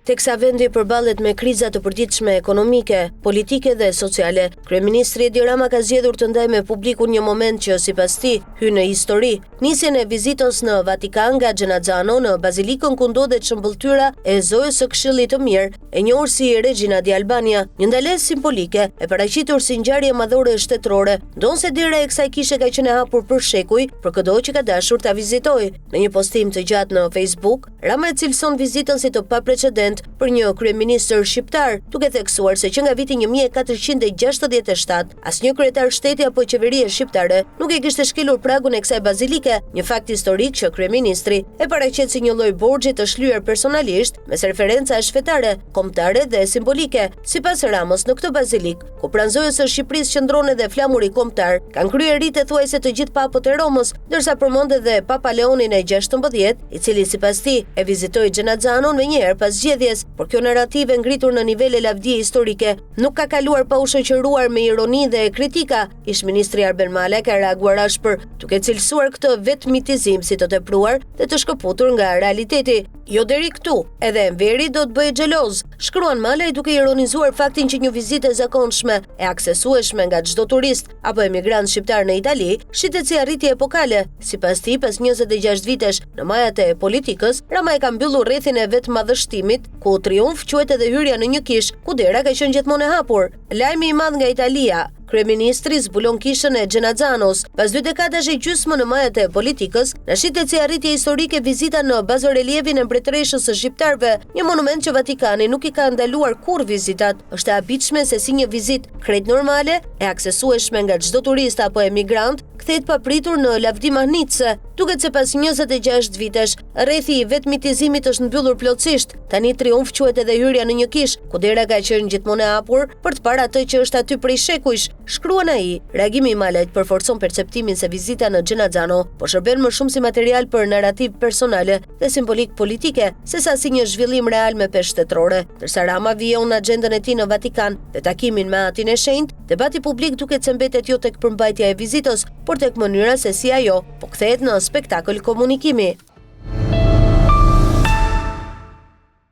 Teksa vendi përballet me kriza të përditshme ekonomike, politike dhe sociale, kryeministri Edi Rama ka zgjedhur të ndajë me publikun një moment që sipas tij hyn në histori, nisjen e vizitës në Vatikan nga Gjenaxhano në bazilikën ku ndodhet shëmbulltyra e Zojës së Këshillit të Mirë, e njohur si Regina di Albania, një ndalesë simbolike e paraqitur si ngjarje madhore shtetërore, ndonse dera e kësaj kishe ka qenë e hapur për shekuj për çdo që ka dashur ta vizitojë. Në një postim të gjatë në Facebook, Rama e cilëson vizitën si të paprecedent për një kryeministër shqiptar, duke theksuar se që nga viti 1467 asnjë kryetar shteti apo qeverie shqiptare nuk e kishte shkelur pragun e kësaj bazilike, një fakt historik që kryeministri e paraqet si një lloj borxhi të shlyer personalisht mes referencash fetare, kombëtare dhe simbolike. Sipas Ramës, në këtë bazilik, ku pranë Zojës së Shqipërisë qëndron edhe flamuri kombëtar, kanë kryer rite thuajse të gjithë papët e Romës, ndërsa përmend edhe Papa Leonin e 16, i cili sipas tij e vizitoi Gjenazhanon më një herë pas zgjedhjes, por kjo narrative ngritur në nivele lavdie historike nuk ka kaluar pa u shoqëruar me ironi dhe kritika. Ish-ministri Arben Male ka reaguar ashpër, duke cilësuar këtë vetmitizim si të tepruar dhe të shkëputur nga realiteti. Jo deri këtu, edhe Enveri do të bëjë xheloz, shkruan Malaj duke ironizuar faktin që një vizitë e zakonshme e aksesueshme nga çdo turist apo emigrant shqiptar në Itali shitet si arritje epokale. Sipas tij, pas 26 vitesh në majat e politikës, Rama e ka mbyllur rrethin e vet madhështimit, ku triumf quhet edhe hyrja në një kish ku dera ka qenë gjithmonë e hapur. Lajmi i madh nga Italia. Kryeministri zbulon kishën e Gjenazhanos. Pas 2 dekadash e gjysmë në majat e politikës, na shitet si arritje historike vizita në bazorelievin e mbretëreshës së shqiptarëve, një monument që Vatikani nuk i ka ndaluar kurrë vizitat. Është e habitshme se si një vizitë krejt normale, e aksesueshme nga çdo turist apo emigrant, kthehet papritur në lavdi mahnitse. Duket se pas 26 vitesh, rrethi i vetmitizimit është mbyllur plotësisht. Tani triumf quhet edhe hyrja në një kish, ku dera ka qenë gjithmonë e hapur për të parë atë që është aty prej shekujsh. Shkruan ai, reagimi i Malajt përforcon perceptimin se vizita në Gjenazhano po shërben më shumë si material për narrativ personale dhe simbolik politike, sesa si një zhvillim real me peshë shtetërore. Ndërsa Rama vijon në agjendën e tij në Vatikan dhe takimin me Atin e Shenjtë, debati publik duket se mbetet jo tek përmbajtja e vizitës, por tek mënyra se si ajo po kthehet në spektakël komunikimi.